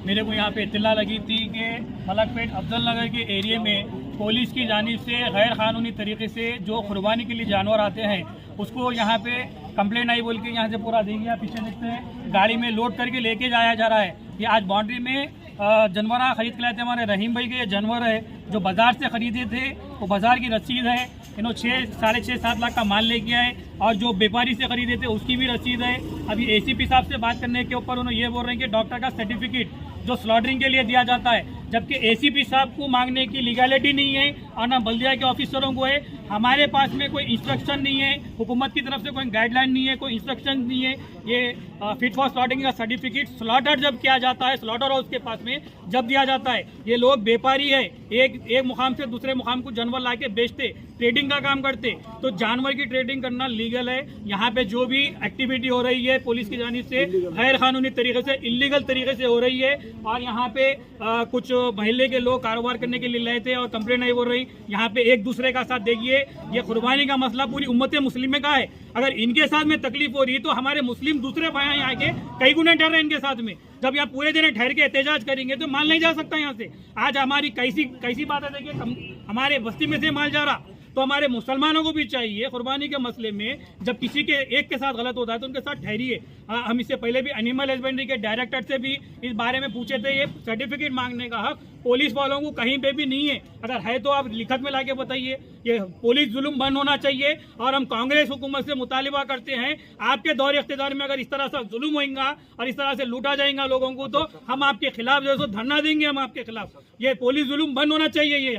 मेरे को यहाँ पे इत्तला लगी थी कि मलकपेट अफजल नगर के एरिया में पुलिस की जानिब से गैर कानूनी तरीके से जो कुर्बानी के लिए जानवर आते हैं उसको यहाँ पे कंप्लेंट आई बोल के यहाँ से पूरा देखिए, पीछे देखते हैं गाड़ी में लोड करके लेके जाया जा रहा है। ये आज बाउंड्री में जानवर खरीद के लाए थे हमारे रहीम भाई के। ये जानवर है जो बाज़ार से ख़रीदे थे, वो बाज़ार की रसीद है। इन्होंने 6-7.5 लाख का माल लेके आए और जो व्यापारी से ख़रीदे थे उसकी भी रसीद है। अभी एसीपी साहब से बात करने के ऊपर उन्होंने ये बोल रहे हैं कि डॉक्टर का सर्टिफिकेट जो स्लॉटरिंग के लिए दिया जाता है, जबकि एसीपी साहब को मांगने की लीगैलिटी नहीं है और ना बल्दिया के ऑफिसरों को है। हमारे पास में कोई इंस्ट्रक्शन नहीं है, हुकूमत की तरफ से कोई गाइडलाइन नहीं है, कोई इंस्ट्रक्शन नहीं है। ये फिट फॉर स्लॉटरिंग का सर्टिफिकेट स्लॉटर जब किया जाता है, स्लॉटर हाउस के पास में जब दिया जाता है। ये लोग व्यापारी है, एक मुकाम से दूसरे मुकाम को जानवर ला के बेचते, ट्रेडिंग का काम करते। तो जानवर की ट्रेडिंग करना लीगल है। यहाँ पे जो भी एक्टिविटी हो रही है पुलिस की जानिब से गैर कानूनी तरीके से, इलीगल तरीके से हो रही है। और यहाँ पे कुछ महल्ले के लोग कारोबार करने के लिए लाए थे और कंप्लेंट नहीं बोल रही। यहाँ पे एक दूसरे का साथ देखिए, ये कुर्बानी का मसला पूरी उम्मत मुस्लिम का है। अगर इनके साथ में तकलीफ हो रही है तो हमारे मुस्लिम दूसरे भाई यहाँ के कई गुने ठहर रहे हैं इनके साथ में। जब यहाँ पूरे दिन ठहर के एहतजाज करेंगे तो माल नहीं जा सकता यहाँ से। आज हमारी कैसी बात है, देखिए हमारे बस्ती में से माल जा रहा, तो हमारे मुसलमानों को भी चाहिए कुर्बानी के मसले में जब किसी के एक के साथ गलत होता है तो उनके साथ ठहरिए। हम इससे पहले भी एनिमल हस्बेंड्री के डायरेक्टर से भी इस बारे में पूछे थे। ये सर्टिफिकेट मांगने का हक पुलिस वालों को कहीं पे भी नहीं है। अगर है तो आप लिखत में लाके बताइए। ये पुलिस जुल्म बंद होना चाहिए। और हम कांग्रेस हुकूमत से मुतालिबा करते हैं, आपके दौर इख्तियार में अगर इस तरह से जुल्म होगा और इस तरह से लूटा जाएगा लोगों को तो हम आपके खिलाफ जो है धरना देंगे। हम आपके खिलाफ, ये पुलिस जुल्म बंद होना चाहिए। ये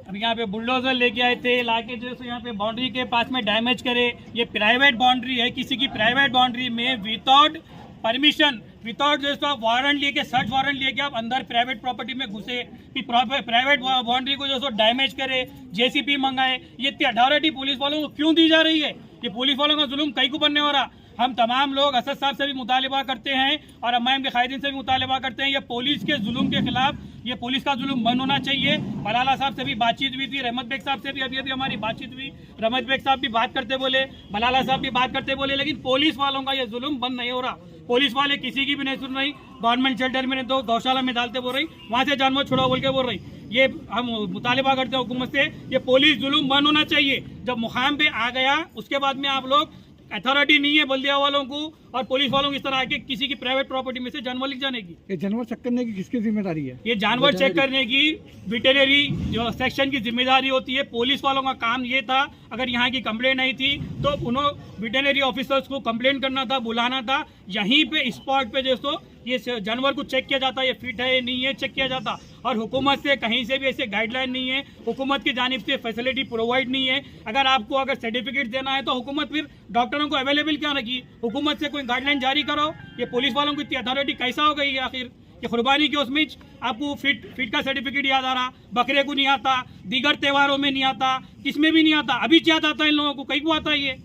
अब यहाँ पे बुलडोजर लेके आए थे, लाके जो है यहाँ पे बाउंड्री के पास में डैमेज करे। ये प्राइवेट बाउंड्री है, किसी की प्राइवेट बाउंड्री में विदाउट परमिशन, विदाउट जो है वारंट लेके, सर्च वारंट लेके आप अंदर प्राइवेट प्रॉपर्टी में घुसे, प्राइवेट बाउंड्री को जो है डैमेज करे, जेसीबी मंगाए। ये इतनी अथॉरिटी पुलिस वालों को क्यों दी जा रही है? ये पुलिस वालों का जुल्म कहीं को बनने हो रहा। हम तमाम लोग असद साहब से भी मुतालिबा करते हैं और अम्माम के कायदीन से भी मुतालिबा करते हैं, ये पुलिस के जुल्म के खिलाफ, ये पुलिस का जुल्म बंद होना चाहिए। मलाला साहब से भी बातचीत हुई थी, रहमत बेग साहब से भी अभी हमारी बातचीत हुई। रहमत बेग साहब भी बात करते बोले, मलाला साहब भी बात करते बोले, लेकिन पुलिस वालों का ये जुल्म बंद नहीं हो रहा। पुलिस वाले किसी की भी नहीं सुन रही। गवर्नमेंट शेल्टर में तो गौशाला में डालते बोल रही, वहाँ से जानवर छुड़ाओ बोल के बोल रही। ये हम मुतालिबा करते हैं हुकूमत से, ये पुलिस जुल्म बंद होना चाहिए। जब मुकाम पे आ गया उसके बाद में आप लोग, अथॉरिटी नहीं है बल्दिया वालों को और पुलिस वालों को इस तरह आके किसी की प्राइवेट प्रॉपर्टी में से जानवर लिख जाने की। ये जानवर चेक करने की किसकी जिम्मेदारी है? ये जानवर चेक करने की वेटरनरी जो सेक्शन की जिम्मेदारी होती है। पुलिस वालों का काम ये था, अगर यहाँ की कंप्लेंट नहीं थी तो उन्होंने वेटरनरी ऑफिसर्स को कंप्लेंट करना था, बुलाना था। यहीं पे स्पॉट पे जो ये जानवर को चेक किया जाता, ये फिट है नहीं है चेक किया जाता। और हुकूमत से कहीं से भी ऐसे गाइडलाइन नहीं है, हुकूमत की जानिब से फैसिलिटी प्रोवाइड नहीं है। अगर सर्टिफिकेट देना है तो हुकूमत फिर डॉक्टरों को अवेलेबल क्या रखी, हुकूमत से कोई गाइडलाइन जारी करो। ये पुलिस वालों की इतनी अथॉरिटी कैसा हो गई है आखिर? कि कुर्बानी की उसमें आपको फिट का सर्टिफिकेट याद आ रहा, बकरे को नहीं आता, दीगर त्योहारों में नहीं आता, किसमें भी नहीं आता। अभी क्या आता है इन लोगों को, कहीं को आता है?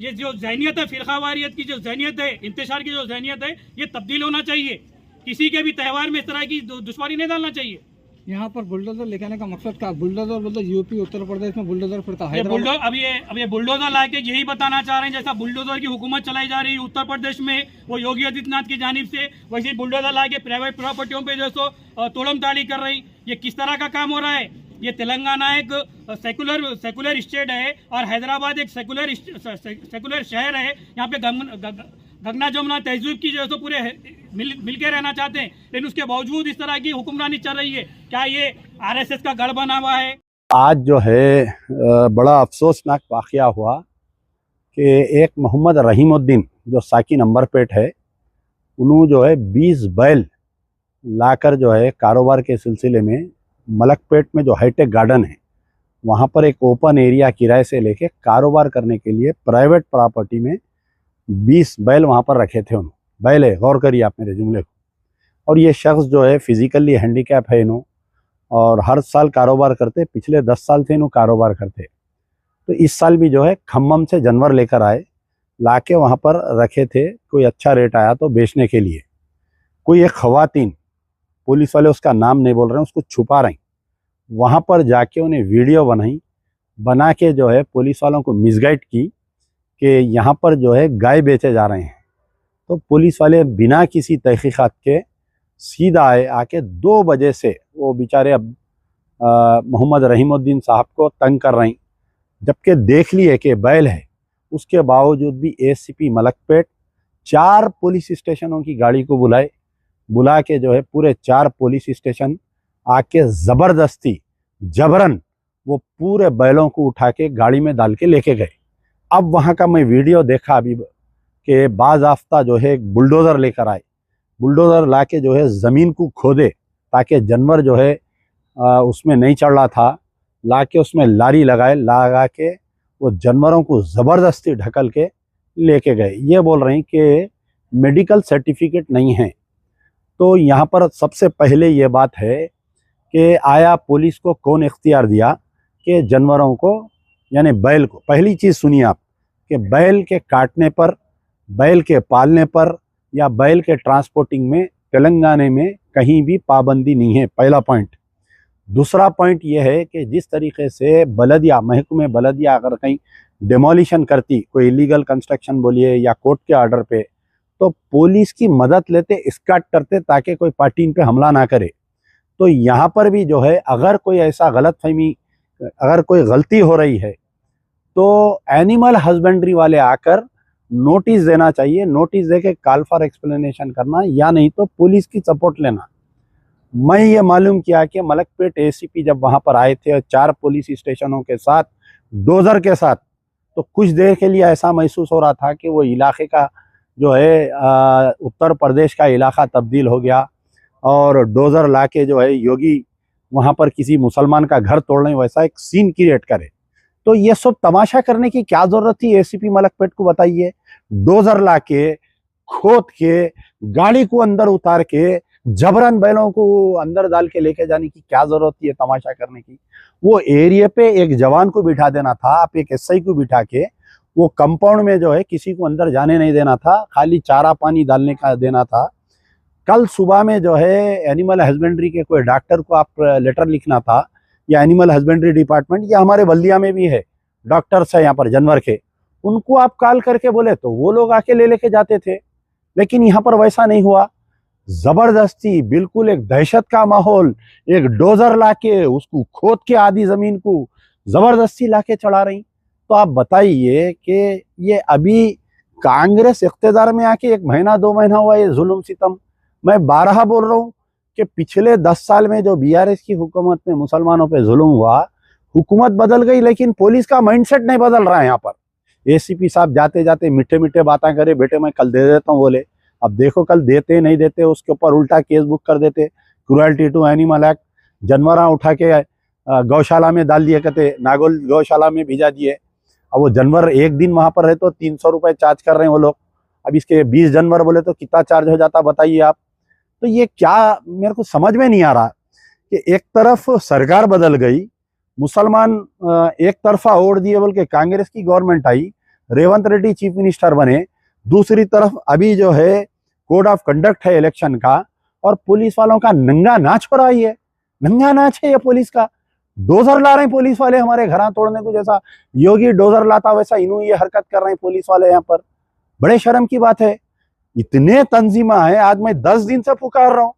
ये जो जहनियत है, फिरकावारियत की जो जहनियत है, इंतशार की जो जहनियत है, ये तब्दील होना चाहिए। किसी के भी त्यौहार में इस तरह की दुश्वारी नहीं डालना चाहिए। यहाँ पर बुलडोजर लेके आने का मकसद क्या? बुलडोजर बोलते यूपी उत्तर प्रदेश में बुलडोजर फिरता है। अब ये बुलडोजर लाके यही बताना चाह रहे हैं, जैसा बुलडोजर की हुकूमत चलाई जा रही है उत्तर प्रदेश में वो योगी आदित्यनाथ की जानिब से, वैसे बुलडोजर लाके प्राइवेट प्रॉपर्टियों पे जो सो तोड़म ताड़ी कर रही। ये किस तरह का काम हो रहा है? ये तेलंगाना एक सेकुलर स्टेट है और हैदराबाद एक सेकुलर शहर है। यहाँ पे गंगा जमुना तहजीब की जो है पूरे मिलके रहना चाहते हैं, लेकिन उसके बावजूद इस तरह की हुक्मरानी चल रही है। क्या ये आरएसएस का गढ़ बना हुआ है? आज जो है बड़ा अफसोसनाक वाक़या हुआ कि एक मोहम्मद रहीमुद्दीन जो साकी नंबर पेट है, उन्होंने जो है 20 बैल लाकर जो है कारोबार के सिलसिले में मलकपेट में जो हाईटेक गार्डन है वहाँ पर एक ओपन एरिया किराए से लेके कारोबार करने के लिए प्राइवेट प्रॉपर्टी में 20 बैल वहाँ पर रखे थे। उन्होंने बैल है, गौर करिए आप मेरे जुमले को। और ये शख्स जो है फिजिकली हैंडीकैप है इन्हों, और हर साल कारोबार करते, पिछले 10 साल से इन्हों कारोबार करते। तो इस साल भी जो है खम्मम से जानवर लेकर आए, लाके वहाँ पर रखे थे। कोई अच्छा रेट आया तो बेचने के लिए कोई एक खवातीन, पुलिस वाले उसका नाम नहीं बोल रहे हैं, उसको छुपा रहे हैं, वहाँ पर जाके उन्हें वीडियो बना के जो है पुलिस वालों को मिसगाइड की कि यहाँ पर जो है गाय बेचे जा रहे हैं। तो पुलिस वाले बिना किसी तहकीकात के सीधा आए, आके 2 बजे से वो बेचारे अब मोहम्मद रहीमुद्दीन साहब को तंग कर रही, जबकि देख लिए कि बैल है, उसके बावजूद भी एसीपी मलकपेट 4 पुलिस स्टेशनों की गाड़ी को बुला के जो है पूरे 4 पुलिस स्टेशन आके ज़बरदस्ती जबरन वो पूरे बैलों को उठा के गाड़ी में डाल के लेके गए। अब वहाँ का मैं वीडियो देखा अभी कि बाज़ाफ्ता जो है एक बुलडोज़र लेकर आए, बुलडोज़र ला के जो है ज़मीन को खोदे ताकि जानवर जो है उसमें नहीं चढ़ रहा था, ला के उसमें लारी लगा के वो जानवरों को ज़बरदस्ती ढकल के लेके गए। ये बोल रहे हैं कि मेडिकल सर्टिफिकेट नहीं है। तो यहाँ पर सबसे पहले ये बात है कि आया पुलिस को कौन इख्तियार दिया कि जानवरों को यानी बैल को, पहली चीज़ सुनिए आप कि बैल के काटने पर, बैल के पालने पर या बैल के ट्रांसपोर्टिंग में तेलंगाना में कहीं भी पाबंदी नहीं है, पहला पॉइंट। दूसरा पॉइंट ये है कि जिस तरीके से बलदिया, महकमे बलदिया अगर कहीं डिमोलिशन करती, कोई इलीगल कंस्ट्रक्शन बोलिए या कोर्ट के ऑर्डर पे, तो पुलिस की मदद लेते, स्कॉट करते ताकि कोई पार्टी इन पे हमला ना करे। तो यहाँ पर भी जो है अगर कोई ऐसा गलतफहमी, अगर कोई गलती हो रही है तो एनिमल हस्बेंड्री वाले आकर नोटिस देना चाहिए, नोटिस दे के कॉल फॉर एक्सप्लेनेशन करना, या नहीं तो पुलिस की सपोर्ट लेना। मैं ये मालूम किया कि मलकपेट एसीपी जब वहाँ पर आए थे 4 पुलिस स्टेशनों के साथ, डोजर के साथ, तो कुछ देर के लिए ऐसा महसूस हो रहा था कि वो इलाके का जो है उत्तर प्रदेश का इलाका तब्दील हो गया और डोजर ला के जो है योगी वहाँ पर किसी मुसलमान का घर तोड़ने वैसा एक सीन क्रिएट करे। तो ये सब तमाशा करने की क्या जरूरत थी एसीपी मलकपेट को, बताइए। डोजर ला के, खोद के, गाड़ी को अंदर उतार के, जबरन बैलों को अंदर डाल के लेके जाने की क्या जरूरत थी, तमाशा करने की। वो एरिया पे एक जवान को बिठा देना था, आप एक एसआई को बिठा के वो कंपाउंड में जो है किसी को अंदर जाने नहीं देना था, खाली चारा पानी डालने का देना था। कल सुबह में जो है एनिमल हस्बेंड्री के कोई डॉक्टर को आप लेटर लिखना था, या एनिमल हस्बेंड्री डिपार्टमेंट, या हमारे बल्दिया में भी है डॉक्टर्स है यहाँ पर जानवर के, उनको आप कॉल करके बोले तो वो लोग आके लेके जाते थे। लेकिन यहाँ पर वैसा नहीं हुआ, जबरदस्ती बिल्कुल एक दहशत का माहौल, एक डोजर लाके उसको खोद के आधी जमीन को जबरदस्ती लाके चढ़ा रही। तो आप बताइए कि ये अभी कांग्रेस इख्तियार में आके 1 महीना 2 महीना हुआ ये जुल्म सितम। मैं 12 बोल रहा हूँ कि पिछले 10 साल में जो बीआरएस की हुकूमत में मुसलमानों पे जुल्म हुआ, हुकूमत बदल गई लेकिन पुलिस का माइंडसेट नहीं बदल रहा है। यहाँ पर एसीपी साहब जाते जाते मीठे मीठे बातें करे, बेटे मैं कल दे देता हूँ बोले, अब देखो कल देते नहीं देते, उसके ऊपर उल्टा केस बुक कर देते, क्रुएल्टी टू एनिमल एक्ट, जानवर उठा के गौशाला में डाल दिए, कहते नागौल गौशाला में भिजा दिए। अब वो जानवर एक दिन वहाँ पर रहे तो 300 रुपये चार्ज कर रहे हैं वो लोग। अब इसके 20 जानवर बोले तो कितना चार्ज हो जाता बताइए आप। तो ये क्या, मेरे को समझ में नहीं आ रहा कि एक तरफ सरकार बदल गई, मुसलमान एक तरफा वोट दिए बोल के कांग्रेस की गवर्नमेंट आई, रेवंत रेड्डी चीफ मिनिस्टर बने, दूसरी तरफ अभी जो है कोड ऑफ कंडक्ट है इलेक्शन का, और पुलिस वालों का नंगा नाच हो रहा है, नंगा नाच है ये पुलिस का। डोजर ला रहे हैं पुलिस वाले हमारे घर तोड़ने को, जैसा योगी डोजर लाता वैसा इन्हों ये हरकत कर रहे हैं पुलिस वाले यहाँ पर। बड़े शर्म की बात है, इतने तंजीमा है। आज मैं 10 दिन से पुकार रहा हूँ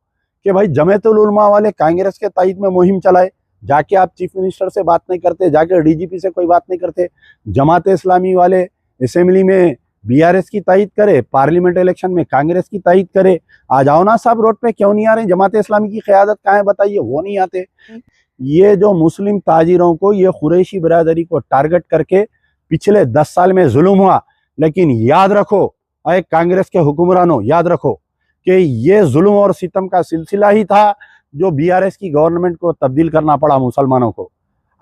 कि भाई जमीयतुल उलमा वाले कांग्रेस के तायद में मुहिम चलाए, जाके आप चीफ मिनिस्टर से बात नहीं करते, जाके डीजीपी से कोई बात नहीं करते, जमात इस्लामी वाले असेंबली में बीआरएस की तायद करे, पार्लियामेंट इलेक्शन में कांग्रेस की तायद करे। आ जाओ ना साहब रोड पे, क्यों नहीं आ रहे? जमात इस्लामी की क़यादत कहाँ है बताइए, वो नहीं आते। ये जो मुस्लिम ताजिरों को, ये कुरैशी बिरादरी को टारगेट करके पिछले 10 साल में जुल्म हुआ, लेकिन याद रखो अरे कांग्रेस के हुक्मरानों, याद रखो कि ये जुल्म और सितम का सिलसिला ही था जो बीआरएस की गवर्नमेंट को तब्दील करना पड़ा मुसलमानों को।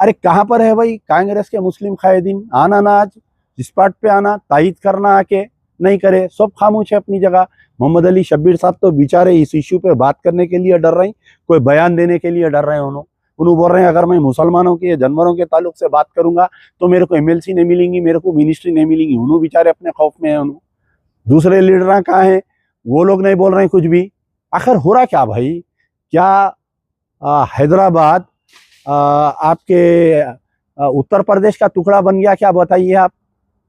अरे कहाँ पर है भाई कांग्रेस के मुस्लिम कायदीन? आना ना आज इस पार्ट पे आना, तायद करना, आके नहीं करे, सब खामोश है अपनी जगह। मोहम्मद अली शब्बीर साहब तो बेचारे इस इश्यू पे बात करने के लिए डर रहे हैं, कोई बयान देने के लिए डर रहे हैं। उन्होंने बोल रहे हैं अगर मैं मुसलमानों के जानवरों के ताल्लुक से बात करूंगा तो मेरे को एमएलसी नहीं मिलेंगी, मेरे को मिनिस्ट्री नहीं मिलेंगी। उन्होंने बेचारे अपने खौफ में है। दूसरे लीडर कहाँ हैं? वो लोग नहीं बोल रहे हैं कुछ भी। आखिर हो रहा क्या भाई? क्या हैदराबाद आपके उत्तर प्रदेश का टुकड़ा बन गया क्या? बताइए आप।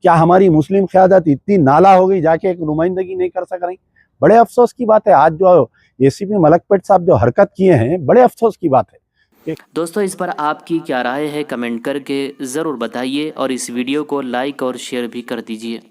क्या हमारी मुस्लिम क़यादत इतनी नाला हो गई, जाके एक नुमाइंदगी नहीं कर सक रही? बड़े अफसोस की बात है। आज जो एसीपी मलकपेट साहब जो हरकत किए हैं, बड़े अफसोस की बात है। दोस्तों, इस पर आपकी क्या राय है कमेंट करके ज़रूर बताइए और इस वीडियो को लाइक और शेयर भी कर दीजिए।